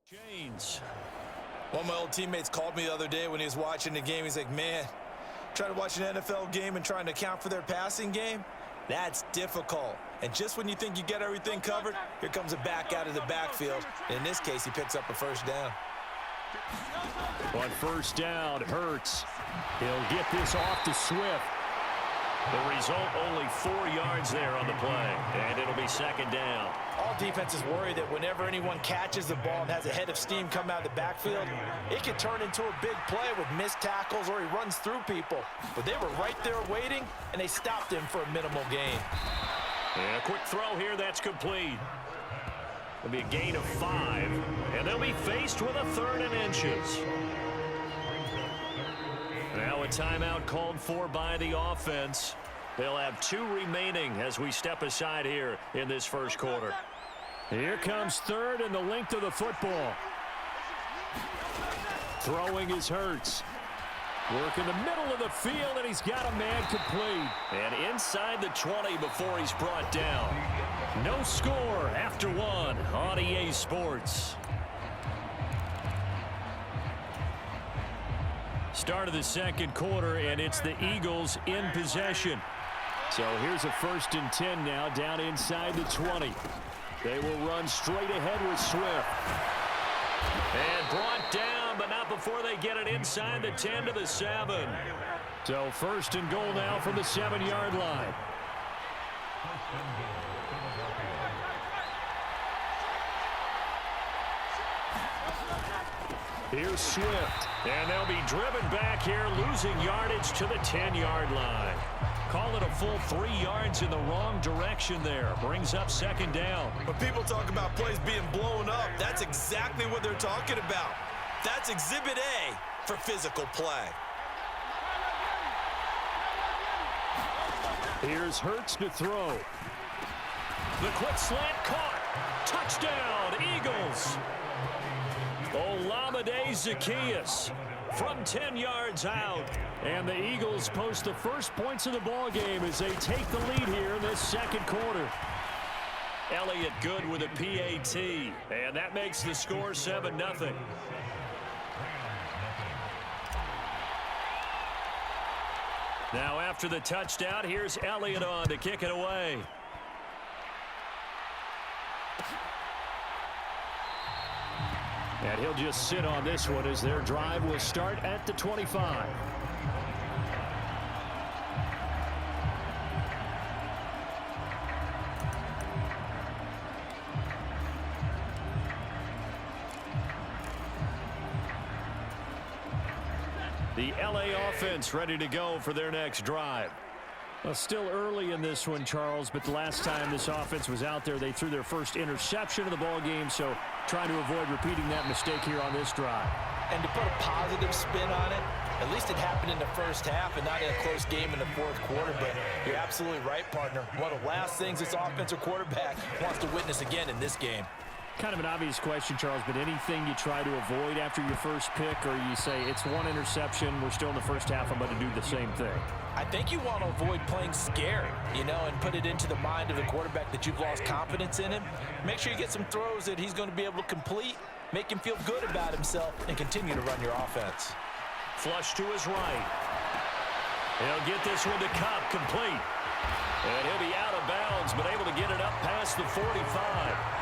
Chains. One of my old teammates called me the other day when he was watching the game. He's like, man, trying to watch an NFL game and trying to account for their passing game, that's difficult. And just when you think you get everything covered, here comes a back out of the backfield. In this case, he picks up a first down. On first down, Hurts. He'll get this off to Swift. The result, only 4 yards there on the play, and it'll be second down. All defenses worry that whenever anyone catches the ball and has a head of steam come out of the backfield, it can turn into a big play with missed tackles or he runs through people. But they were right there waiting, and they stopped him for a minimal gain. And a quick throw here, that's complete. It'll be a gain of 5, and they'll be faced with a 3rd and inches. Now a timeout called for by the offense. They'll have 2 remaining as we step aside here in this first quarter. Here comes 3rd and the length of the football. Throwing is Hurts. Work in the middle of the field, and he's got a man complete. And inside the 20 before he's brought down. No score after 1 on EA Sports. Start of the second quarter, and it's the Eagles in possession. So here's a 1st and 10 now, down inside the 20. They will run straight ahead with Swift. And brought down, but not before they get it inside the 10 to the 7. So 1st and goal now from the 7-yard line. Here's Swift, and they'll be driven back here, losing yardage to the 10-yard line. Call it a full 3 yards in the wrong direction there. Brings up second down. When people talk about plays being blown up, that's exactly what they're talking about. That's Exhibit A for physical play. Here's Hurts to throw. The quick slant caught. Touchdown, Eagles. Olamide Zaccheaus from 10 yards out. And the Eagles post the first points of the ball game as they take the lead here in this second quarter. Elliott good with a PAT. And that makes the score 7-0. Now after the touchdown, here's Elliott on to kick it away. And he'll just sit on this one as their drive will start at the 25. The LA offense ready to go for their next drive. Well, still early in this one, Charles, but the last time this offense was out there, they threw their first interception of the ball game, so trying to avoid repeating that mistake here on this drive. And to put a positive spin on it, at least it happened in the first half and not in a close game in the fourth quarter, but you're absolutely right, partner. One of the last things this offensive quarterback wants to witness again in this game. Kind of an obvious question, Charles, but anything you try to avoid after your first pick, or you say it's 1 interception, we're still in the first half, I'm going to do the same thing? I think you want to avoid playing scary, and put it into the mind of the quarterback that you've lost confidence in him. Make sure you get some throws that he's going to be able to complete, make him feel good about himself, and continue to run your offense. Flush to his right. He'll get this one to Cobb, complete. And he'll be out of bounds, but able to get it up past the 45.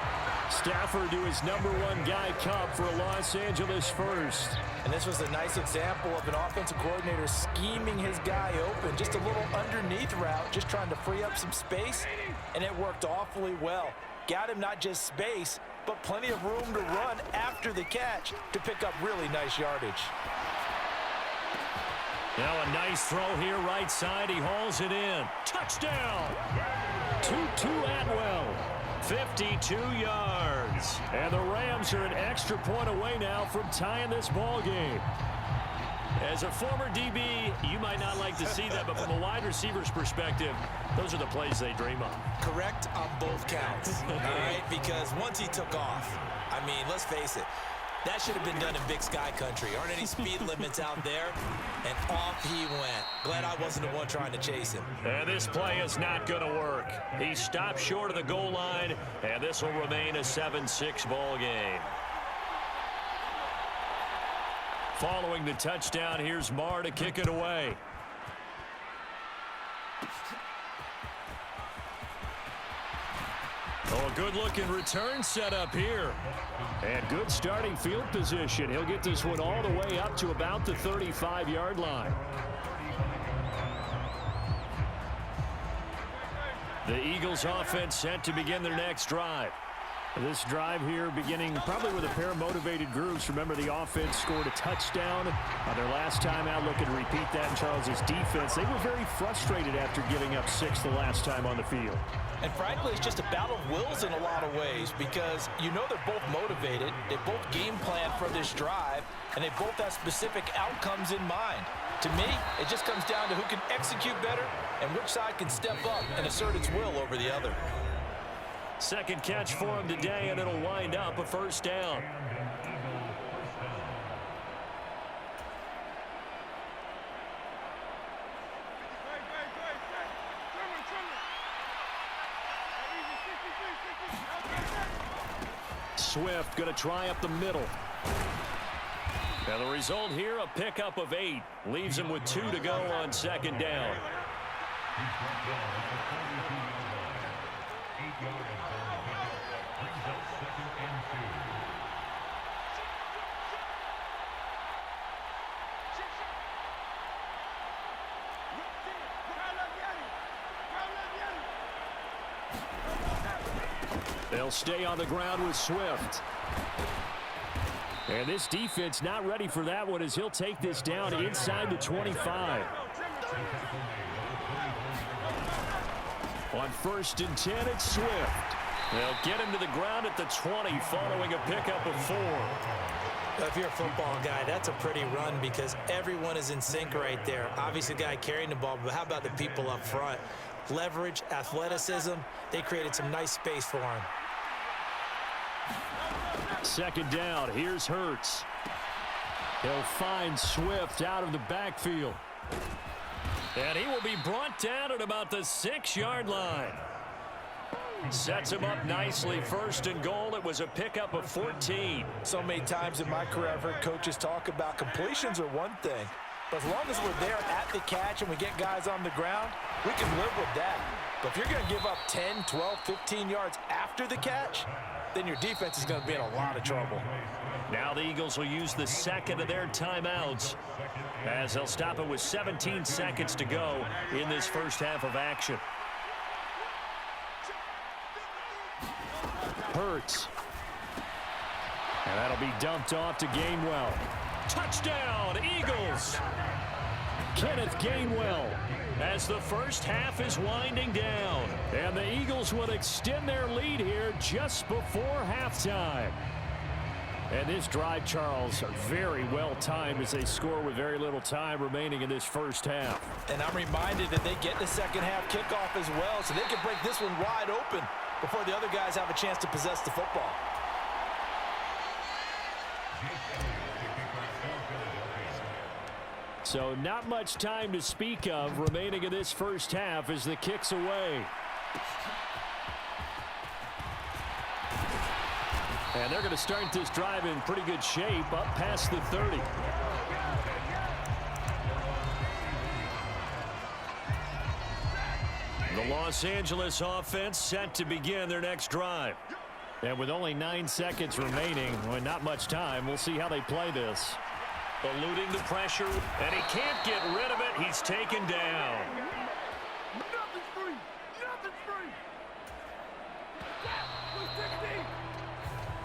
Stafford to his #1 guy, Cobb, for a Los Angeles first. And this was a nice example of an offensive coordinator scheming his guy open. Just a little underneath route, just trying to free up some space, and it worked awfully well. Got him not just space, but plenty of room to run after the catch to pick up really nice yardage. Now a nice throw here, right side. He hauls it in. Touchdown! Tutu Atwell. 52 yards. And the Rams are an extra point away now from tying this ball game. As a former DB, you might not like to see that, but from a wide receiver's perspective, those are the plays they dream of. Correct on both counts, all right? Because once he took off, I mean, let's face it, that should have been done in Big Sky Country. Aren't any speed limits out there? And off he went. Glad I wasn't the one trying to chase him. And this play is not going to work. He stopped short of the goal line, and this will remain a 7-6 ball game. Following the touchdown, here's Marr to kick it away. Oh, a good-looking return set up here. And good starting field position. He'll get this one all the way up to about the 35-yard line. The Eagles offense set to begin their next drive. This drive here beginning probably with a pair of motivated groups. Remember, the offense scored a touchdown on their last time out. Looking to repeat that in Charles's defense. They were very frustrated after giving up 6 the last time on the field. And frankly, it's just a battle of wills in a lot of ways because you know they're both motivated. They both game plan for this drive, and they both have specific outcomes in mind. To me, it just comes down to who can execute better and which side can step up and assert its will over the other. Second catch for him today, and it'll wind up a first down. Swift going to try up the middle. And the result here, a pickup of 8. Leaves him with 2 to go on second down. They'll stay on the ground with Swift. And this defense not ready for that one as he'll take this down inside the 25. On 1st and 10, it's Swift. They'll get him to the ground at the 20 following a pickup of 4. If you're a football guy, that's a pretty run because everyone is in sync right there. Obviously, the guy carrying the ball, but how about the people up front? Leverage, athleticism, they created some nice space for him. Second down, here's Hurts. He'll find Swift out of the backfield. And he will be brought down at about the 6-yard line. Sets him up nicely. 1st and goal. It was a pickup of 14. So many times in my career I've heard coaches talk about completions are one thing. But as long as we're there at the catch and we get guys on the ground, we can live with that. But if you're going to give up 10, 12, 15 yards after the catch, then your defense is going to be in a lot of trouble. Now the Eagles will use the second of their timeouts as they'll stop it with 17 seconds to go in this first half of action. Hurts. And that'll be dumped off to Gainwell. Touchdown, Eagles! Kenneth Gainwell as the first half is winding down. And the Eagles will extend their lead here just before halftime. And this drive, Charles, very well timed as they score with very little time remaining in this first half. And I'm reminded that they get the second half kickoff as well, so they can break this one wide open before the other guys have a chance to possess the football. So not much time to speak of remaining in this first half as the kick's away. And they're going to start this drive in pretty good shape up past the 30. The Los Angeles offense set to begin their next drive. And with only 9 seconds remaining, well, not much time, we'll see how they play this. Eluding the pressure, and he can't get rid of it. He's taken down.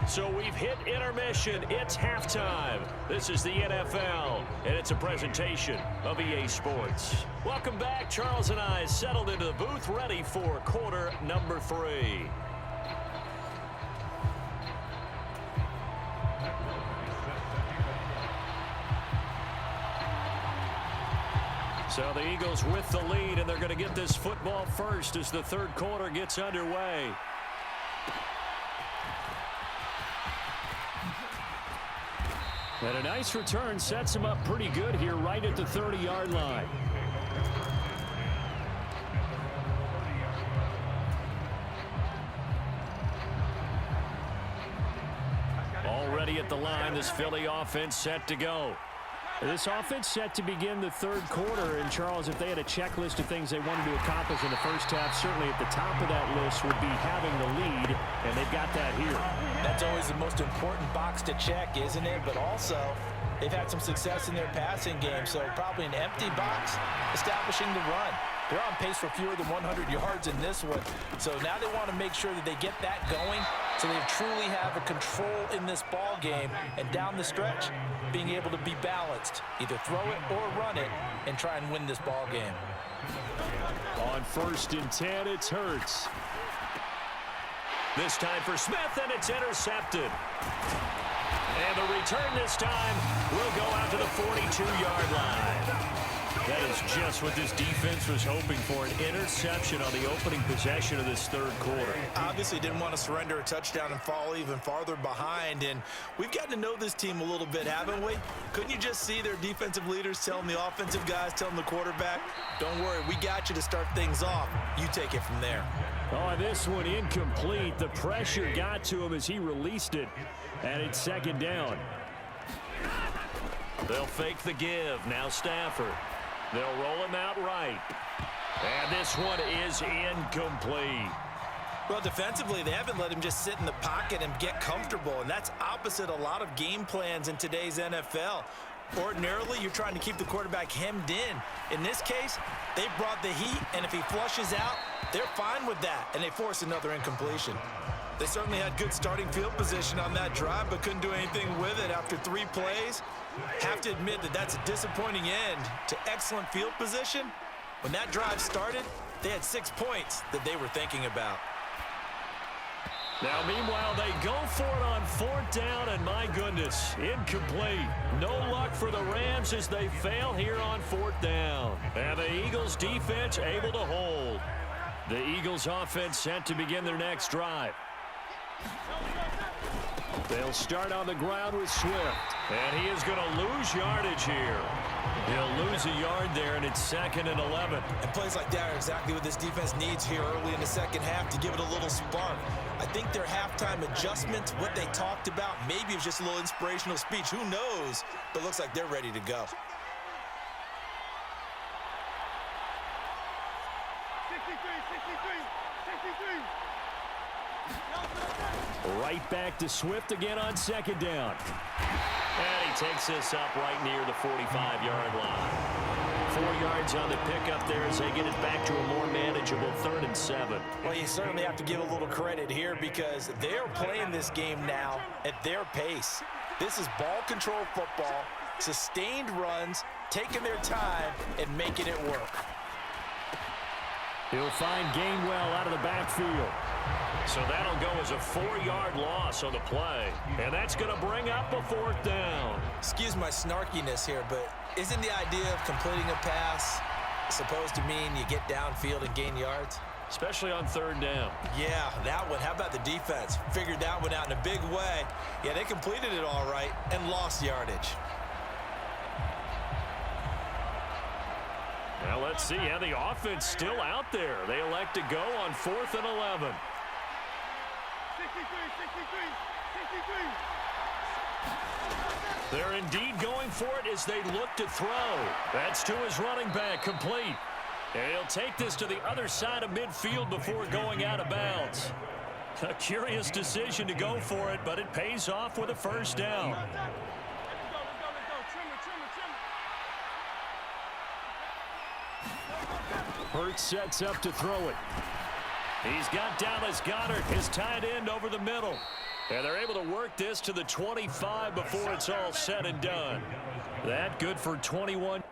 So we've hit intermission. It's halftime. This is the NFL, and it's a presentation of EA Sports. Welcome back. Charles and I settled into the booth, ready for quarter number 3. So the Eagles with the lead, and they're going to get this football first as the third quarter gets underway. And a nice return sets him up pretty good here right at the 30-yard line. Already at the line, this Philly offense set to go. This offense set to begin the third quarter. And, Charles, if they had a checklist of things they wanted to accomplish in the first half, certainly at the top of that list would be having the lead, and they've got that here. That's always the most important box to check, isn't it? But also, they've had some success in their passing game, so probably an empty box establishing the run. They're on pace for fewer than 100 yards in this one. So now they want to make sure that they get that going so they truly have a control in this ball game. And down the stretch, being able to be balanced, either throw it or run it, and try and win this ball game. On 1st and 10, it's Hurts. This time for Smith, and it's intercepted. And the return this time will go out to the 42-yard line. That is just what this defense was hoping for, an interception on the opening possession of this third quarter. Obviously didn't want to surrender a touchdown and fall even farther behind, and we've gotten to know this team a little bit, haven't we? Couldn't you just see their defensive leaders telling the offensive guys, telling the quarterback, don't worry, we got you to start things off. You take it from there. Oh, this one incomplete. The pressure got to him as he released it, and it's 2nd down. They'll fake the give. Now Stafford. They'll roll him out right. And this one is incomplete. Well, defensively, they haven't let him just sit in the pocket and get comfortable, and that's opposite a lot of game plans in today's NFL. Ordinarily, you're trying to keep the quarterback hemmed in. In this case, they brought the heat, and if he flushes out, they're fine with that, and they force another incompletion. They certainly had good starting field position on that drive, but couldn't do anything with it after 3 plays. Have to admit that that's a disappointing end to excellent field position. When that drive started, they had 6 points that they were thinking about. Now, meanwhile, they go for it on 4th down, and my goodness, incomplete. No luck for the Rams as they fail here on 4th down. And the Eagles defense able to hold. The Eagles offense set to begin their next drive. They'll start on the ground with Swift. And he is going to lose yardage here. He'll lose a yard there, and it's 2nd and 11. And plays like that are exactly what this defense needs here early in the second half to give it a little spark. I think their halftime adjustments, what they talked about, maybe it was just a little inspirational speech. Who knows? But it looks like they're ready to go. Right back to Swift again on 2nd down. And he takes this up right near the 45-yard line. 4 yards on the pickup there as they get it back to a more manageable 3rd and 7. Well, you certainly have to give a little credit here because they're playing this game now at their pace. This is ball control football, sustained runs, taking their time and making it work. He'll find Gainwell out of the backfield. So that'll go as a 4-yard loss on the play. And that's going to bring up a 4th down. Excuse my snarkiness here, but isn't the idea of completing a pass supposed to mean you get downfield and gain yards? Especially on 3rd down. Yeah, that one. How about the defense? Figured that one out in a big way. Yeah, they completed it all right and lost yardage. Now let's see how the offense still out there. They elect to go on 4th and 11. 63. They're indeed going for it as they look to throw. That's to his running back, complete. And he'll take this to the other side of midfield before going out of bounds. A curious decision to go for it, but it pays off with a 1st down. Hurts sets up to throw it. He's got Dallas Goedert, his tight end, over the middle. And they're able to work this to the 25 before it's all said and done. That good for 21.